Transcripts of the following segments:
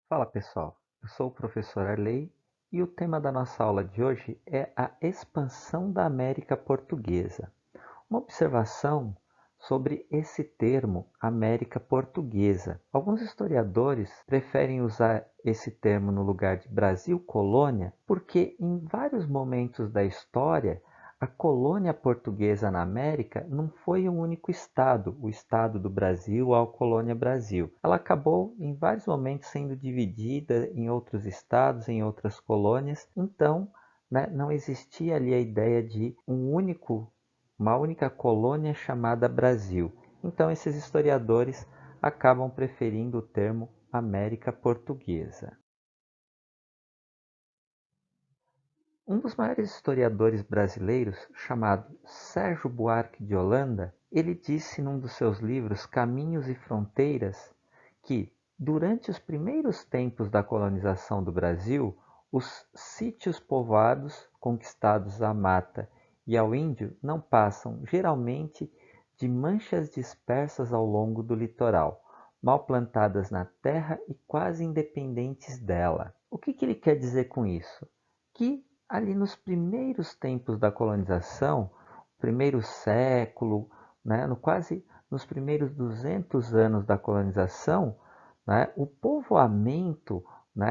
Fala pessoal, eu sou o professor Arley e o tema da nossa aula de hoje é a expansão da América Portuguesa. Uma observação sobre esse termo América Portuguesa. Alguns historiadores preferem usar esse termo no lugar de Brasil colônia porque em vários momentos da história a colônia portuguesa na América não foi um único estado, o estado do Brasil ou a colônia Brasil. Ela acabou em vários momentos sendo dividida em outros estados, em outras colônias. Então, não existia ali a ideia de uma única colônia chamada Brasil. Então, esses historiadores acabam preferindo o termo América Portuguesa. Um dos maiores historiadores brasileiros, chamado Sérgio Buarque de Holanda, ele disse num dos seus livros Caminhos e Fronteiras que, durante os primeiros tempos da colonização do Brasil, os sítios povoados conquistados à mata e ao índio não passam, geralmente, de manchas dispersas ao longo do litoral, mal plantadas na terra e quase independentes dela. O que ele quer dizer com isso? Que ali nos primeiros tempos da colonização, primeiro século, quase nos primeiros 200 anos da colonização, o povoamento,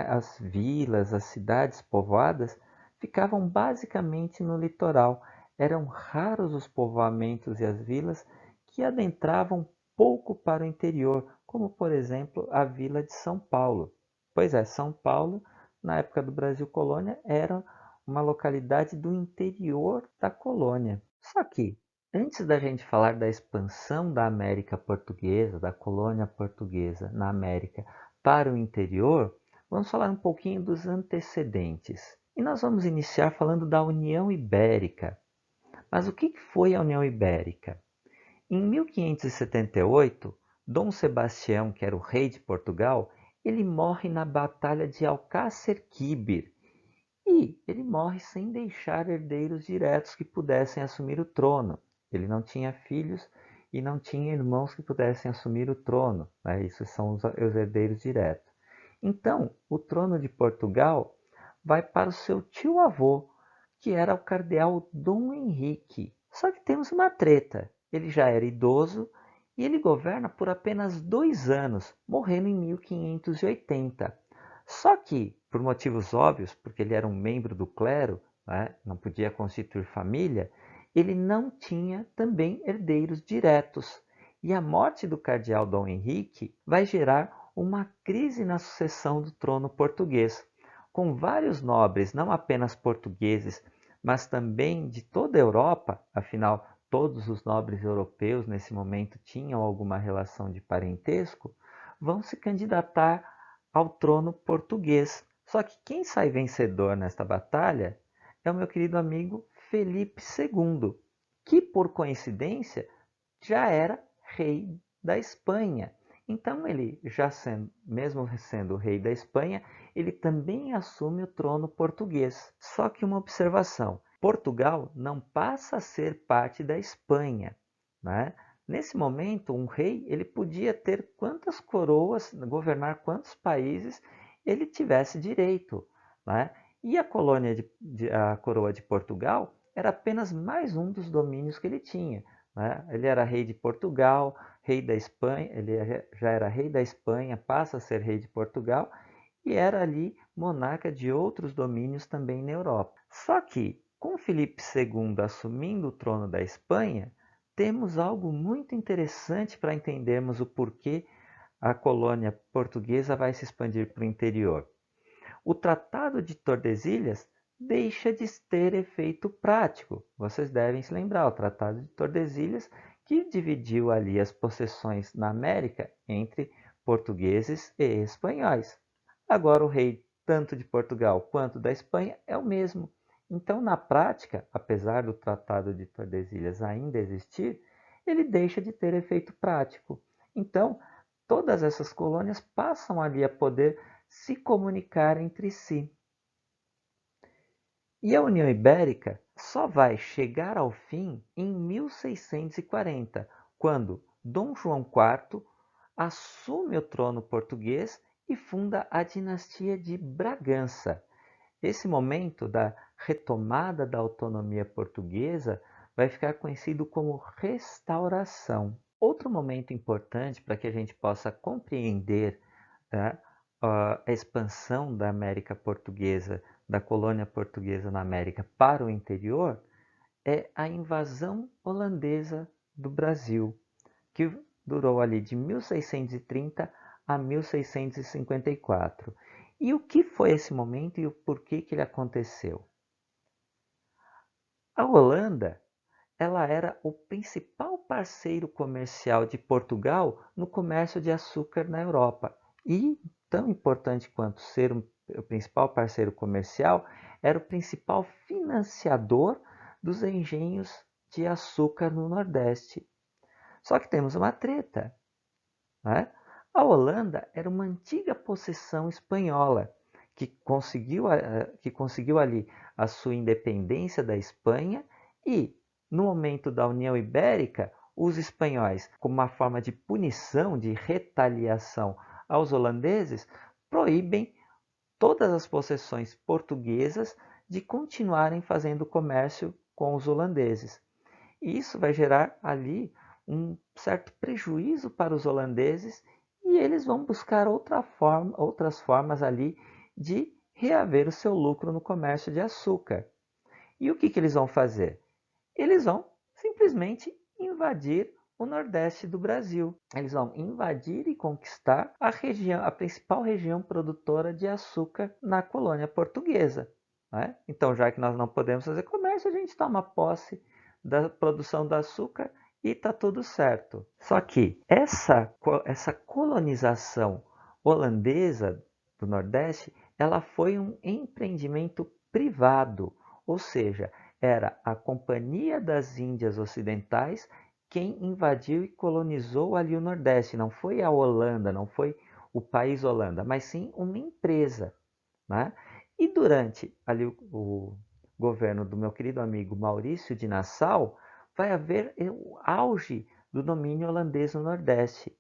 as vilas, as cidades povoadas, ficavam basicamente no litoral. Eram raros os povoamentos e as vilas que adentravam pouco para o interior, como por exemplo a vila de São Paulo. Pois é, São Paulo, na época do Brasil Colônia, era uma localidade do interior da colônia. Só que, antes da gente falar da expansão da América Portuguesa, da colônia portuguesa na América para o interior, vamos falar um pouquinho dos antecedentes. E nós vamos iniciar falando da União Ibérica. Mas o que foi a União Ibérica? Em 1578, Dom Sebastião, que era o rei de Portugal, ele morre na Batalha de Alcácer Quibir, e ele morre sem deixar herdeiros diretos que pudessem assumir o trono. Ele não tinha filhos e não tinha irmãos que pudessem assumir o trono. Isso são os herdeiros diretos. Então, o trono de Portugal vai para o seu tio-avô, que era o cardeal Dom Henrique. Só que temos uma treta. Ele já era idoso e ele governa por apenas 2 anos, morrendo em 1580. Só que, por motivos óbvios, porque ele era um membro do clero, não podia constituir família, ele não tinha também herdeiros diretos. E a morte do cardeal Dom Henrique vai gerar uma crise na sucessão do trono português, com vários nobres, não apenas portugueses, mas também de toda a Europa, afinal, todos os nobres europeus nesse momento tinham alguma relação de parentesco, vão se candidatar ao trono português. Só que quem sai vencedor nesta batalha é o meu querido amigo Felipe II, que por coincidência já era rei da Espanha. Então ele, mesmo sendo rei da Espanha, ele também assume o trono português. Só que uma observação: Portugal não passa a ser parte da Espanha, né? Nesse momento, um rei ele podia ter quantas coroas, governar quantos países ele tivesse direito, né? E a a coroa de Portugal era apenas mais um dos domínios que ele tinha. Ele era rei de Portugal, rei da Espanha, ele já era rei da Espanha, passa a ser rei de Portugal e era ali monarca de outros domínios também na Europa. Só que, com Filipe II assumindo o trono da Espanha, temos algo muito interessante para entendermos o porquê a colônia portuguesa vai se expandir para o interior. O Tratado de Tordesilhas deixa de ter efeito prático. Vocês devem se lembrar, o Tratado de Tordesilhas que dividiu ali as possessões na América entre portugueses e espanhóis. Agora o rei tanto de Portugal quanto da Espanha é o mesmo. Então, na prática, apesar do Tratado de Tordesilhas ainda existir, ele deixa de ter efeito prático. Então, todas essas colônias passam ali a poder se comunicar entre si. E a União Ibérica só vai chegar ao fim em 1640, quando Dom João IV assume o trono português e funda a dinastia de Bragança. Esse momento da retomada da autonomia portuguesa vai ficar conhecido como Restauração. Outro momento importante para que a gente possa compreender, tá, a expansão da América portuguesa, da colônia portuguesa na América para o interior, é a invasão holandesa do Brasil, que durou ali de 1630 a 1654. E o que foi esse momento e o porquê que ele aconteceu? A Holanda, ela era o principal parceiro comercial de Portugal no comércio de açúcar na Europa. E, tão importante quanto ser o principal parceiro comercial, era o principal financiador dos engenhos de açúcar no Nordeste. Só que temos uma treta, né? A Holanda era uma antiga possessão espanhola que conseguiu ali a sua independência da Espanha e, no momento da União Ibérica, os espanhóis, como uma forma de punição, de retaliação aos holandeses, proíbem todas as possessões portuguesas de continuarem fazendo comércio com os holandeses. E isso vai gerar ali um certo prejuízo para os holandeses e eles vão buscar outras formas ali de reaver o seu lucro no comércio de açúcar. E o que eles vão fazer? Eles vão simplesmente invadir o Nordeste do Brasil. Eles vão invadir e conquistar a principal região produtora de açúcar na colônia portuguesa. Né? Então, já que nós não podemos fazer comércio, a gente toma posse da produção do açúcar e está tudo certo. Só que essa colonização holandesa do Nordeste, ela foi um empreendimento privado, ou seja, era a Companhia das Índias Ocidentais quem invadiu e colonizou ali o Nordeste. Não foi a Holanda, não foi o país Holanda, mas sim uma empresa. Né? E durante ali o governo do meu querido amigo Maurício de Nassau, vai haver o auge do domínio holandês no Nordeste.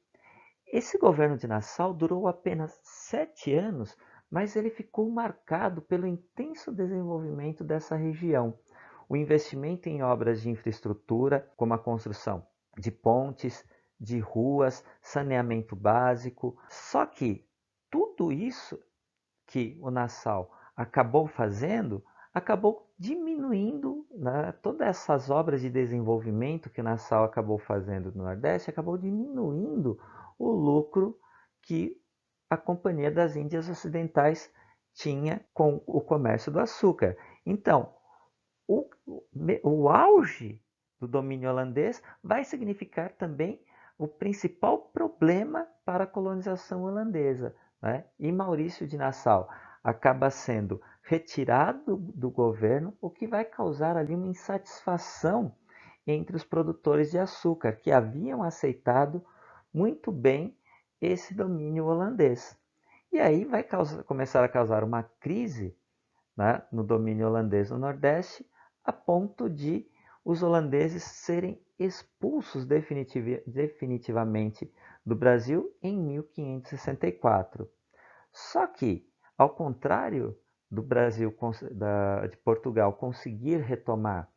Esse governo de Nassau durou apenas 7 anos, mas ele ficou marcado pelo intenso desenvolvimento dessa região. O investimento em obras de infraestrutura, como a construção de pontes, de ruas, saneamento básico. Só que tudo isso que o Nassau acabou fazendo, acabou diminuindo, né, todas essas obras de desenvolvimento que o Nassau acabou fazendo no Nordeste, acabou diminuindo o lucro que a Companhia das Índias Ocidentais tinha com o comércio do açúcar. Então, o auge do domínio holandês vai significar também o principal problema para a colonização holandesa. Né? E Maurício de Nassau acaba sendo retirado do governo, o que vai causar ali uma insatisfação entre os produtores de açúcar, que haviam aceitado muito bem esse domínio holandês. E aí vai começar a causar uma crise, né, no domínio holandês no Nordeste, a ponto de os holandeses serem expulsos definitivamente do Brasil em 1564. Só que, ao contrário do Brasil, de Portugal conseguir retomar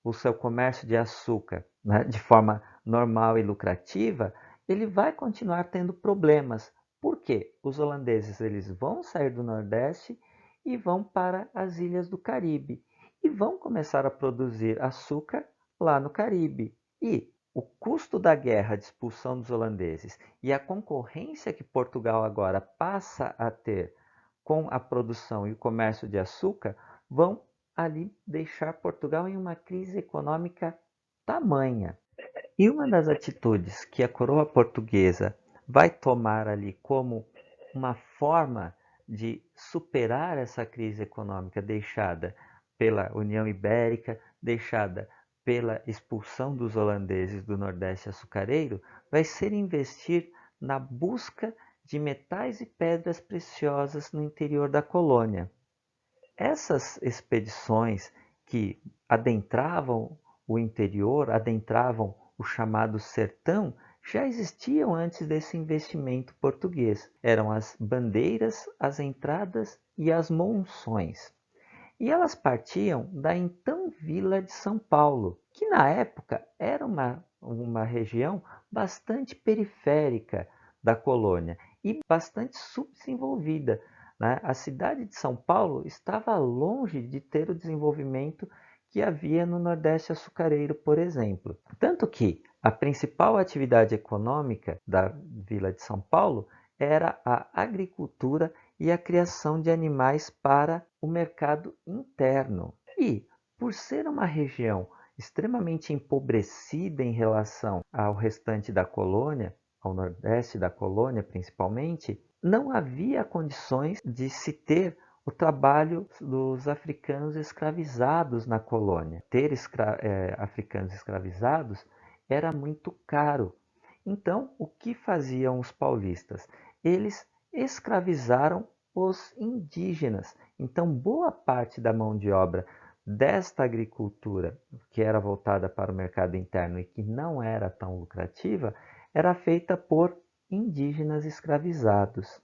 o seu comércio de açúcar, né, de forma normal e lucrativa, ele vai continuar tendo problemas. Por quê? Os holandeses eles vão sair do Nordeste e vão para as ilhas do Caribe e vão começar a produzir açúcar lá no Caribe. E o custo da guerra de expulsão dos holandeses e a concorrência que Portugal agora passa a ter com a produção e o comércio de açúcar vão ali deixar Portugal em uma crise econômica tamanha. E uma das atitudes que a coroa portuguesa vai tomar ali como uma forma de superar essa crise econômica deixada pela União Ibérica, deixada pela expulsão dos holandeses do Nordeste açucareiro, vai ser investir na busca de metais e pedras preciosas no interior da colônia. Essas expedições que adentravam o interior, adentravam o chamado sertão, já existiam antes desse investimento português. Eram as bandeiras, as entradas e as monções. E elas partiam da então Vila de São Paulo, que na época era uma região bastante periférica da colônia e bastante subdesenvolvida, né? A cidade de São Paulo estava longe de ter o desenvolvimento que havia no Nordeste açucareiro, por exemplo. Tanto que a principal atividade econômica da Vila de São Paulo era a agricultura e a criação de animais para o mercado interno. E, por ser uma região extremamente empobrecida em relação ao restante da colônia, ao nordeste da colônia principalmente, não havia condições de se ter o trabalho dos africanos escravizados na colônia. Ter africanos escravizados era muito caro. Então, o que faziam os paulistas? Eles escravizaram os indígenas. Então, boa parte da mão de obra desta agricultura, que era voltada para o mercado interno e que não era tão lucrativa, era feita por indígenas escravizados.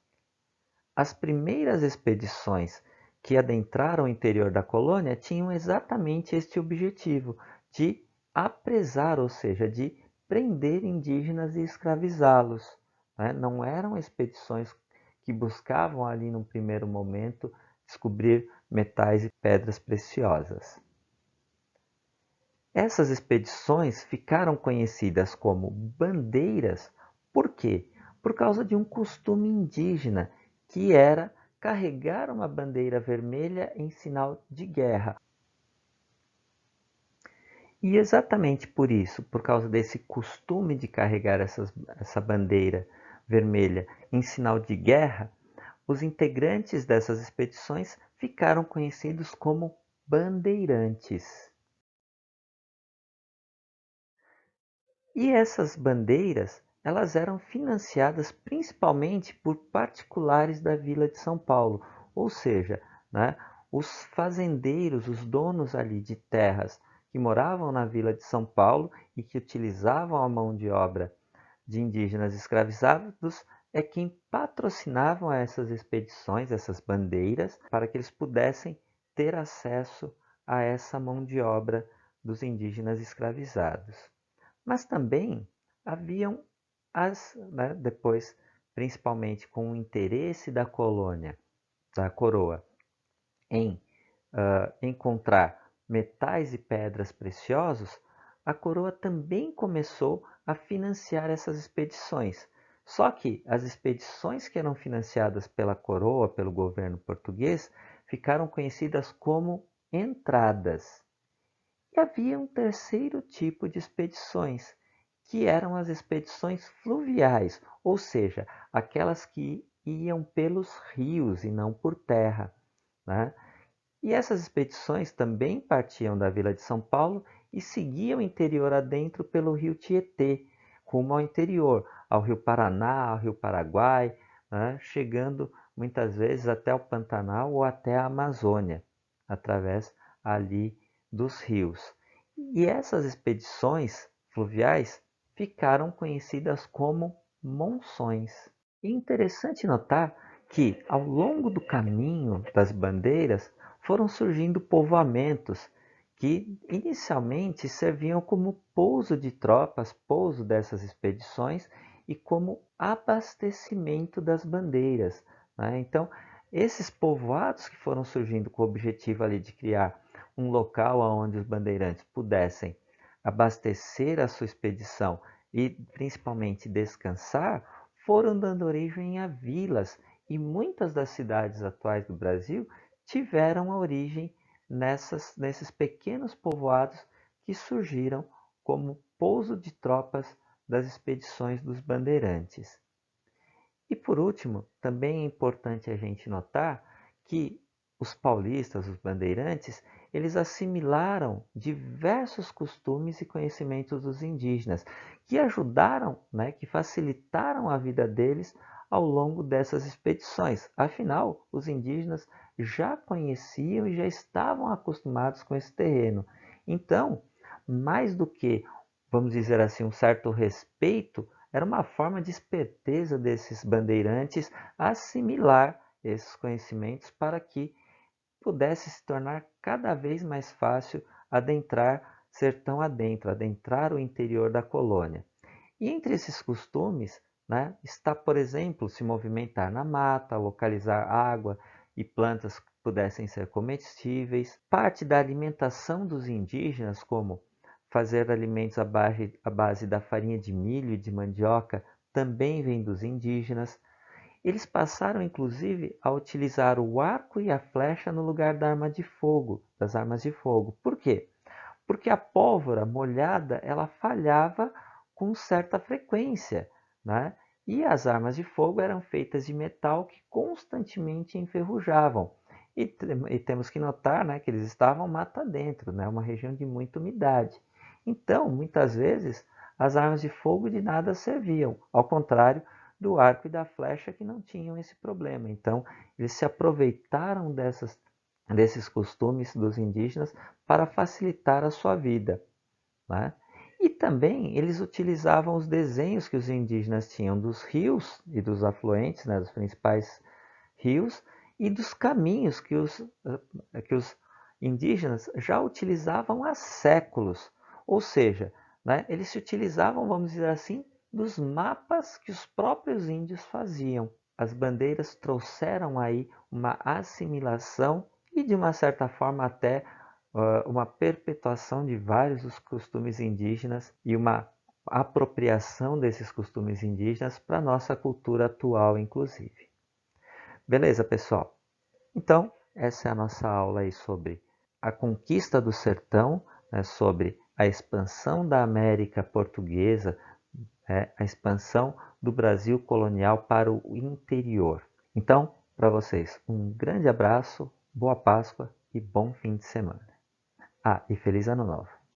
As primeiras expedições que adentraram o interior da colônia tinham exatamente este objetivo, de apresar, ou seja, de prender indígenas e escravizá-los. Né? Não eram expedições que buscavam ali no primeiro momento descobrir metais e pedras preciosas. Essas expedições ficaram conhecidas como bandeiras, por quê? Por causa de um costume indígena, que era carregar uma bandeira vermelha em sinal de guerra. E exatamente por isso, por causa desse costume de carregar essa bandeira vermelha em sinal de guerra, os integrantes dessas expedições ficaram conhecidos como bandeirantes. E essas bandeiras, elas eram financiadas principalmente por particulares da Vila de São Paulo, ou seja, né, os fazendeiros, os donos ali de terras que moravam na Vila de São Paulo e que utilizavam a mão de obra de indígenas escravizados, é quem patrocinavam essas expedições, essas bandeiras, para que eles pudessem ter acesso a essa mão de obra dos indígenas escravizados. Mas também haviam depois, principalmente com o interesse da colônia, da coroa, em encontrar metais e pedras preciosos, a coroa também começou a financiar essas expedições. Só que as expedições que eram financiadas pela coroa, pelo governo português, ficaram conhecidas como entradas. E havia um terceiro tipo de expedições, que eram as expedições fluviais, ou seja, aquelas que iam pelos rios e não por terra. Né? E essas expedições também partiam da Vila de São Paulo e seguiam o interior adentro pelo rio Tietê, rumo ao interior, ao rio Paraná, ao rio Paraguai, né? Chegando muitas vezes até o Pantanal ou até a Amazônia, através ali dos rios. E essas expedições fluviais ficaram conhecidas como monções. É interessante notar que, ao longo do caminho das bandeiras, foram surgindo povoamentos que inicialmente serviam como pouso de tropas, pouso dessas expedições e como abastecimento das bandeiras. Né? Então, esses povoados que foram surgindo com o objetivo ali de criar um local onde os bandeirantes pudessem abastecer a sua expedição e principalmente descansar, foram dando origem a vilas, e muitas das cidades atuais do Brasil tiveram a origem nesses pequenos povoados que surgiram como pouso de tropas das expedições dos bandeirantes. E por último, também é importante a gente notar que os paulistas, os bandeirantes, eles assimilaram diversos costumes e conhecimentos dos indígenas, que ajudaram, né, que facilitaram a vida deles ao longo dessas expedições. Afinal, os indígenas já conheciam e já estavam acostumados com esse terreno. Então, mais do que, vamos dizer assim, um certo respeito, Era uma forma de esperteza desses bandeirantes assimilar esses conhecimentos para que pudesse se tornar cada vez mais fácil adentrar sertão adentro, adentrar o interior da colônia. E entre esses costumes, né, está, por exemplo, se movimentar na mata, localizar água e plantas que pudessem ser comestíveis. Parte da alimentação dos indígenas, como fazer alimentos à base da farinha de milho e de mandioca, também vem dos indígenas. Eles passaram inclusive a utilizar o arco e a flecha no lugar da arma de fogo, das armas de fogo. Por quê? Porque a pólvora molhada ela falhava com certa frequência, né? E as armas de fogo eram feitas de metal que constantemente enferrujavam. E temos que notar, né, que eles estavam mata dentro, né, uma região de muita umidade. Então, muitas vezes, as armas de fogo de nada serviam, ao contrário do arco e da flecha que não tinham esse problema. Então, eles se aproveitaram desses costumes dos indígenas para facilitar a sua vida, né? E também eles utilizavam os desenhos que os indígenas tinham dos rios e dos afluentes, né, dos principais rios, e dos caminhos que os indígenas já utilizavam há séculos. Ou seja, né, eles se utilizavam, vamos dizer assim, dos mapas que os próprios índios faziam. As bandeiras trouxeram aí uma assimilação e, de uma certa forma, até uma perpetuação de vários dos costumes indígenas e uma apropriação desses costumes indígenas para a nossa cultura atual, inclusive. Beleza, pessoal? Então, essa é a nossa aula aí sobre a conquista do sertão, né, sobre a expansão da América portuguesa, a expansão do Brasil colonial para o interior. Então, para vocês, um grande abraço, boa Páscoa e bom fim de semana. Ah, e feliz Ano Novo!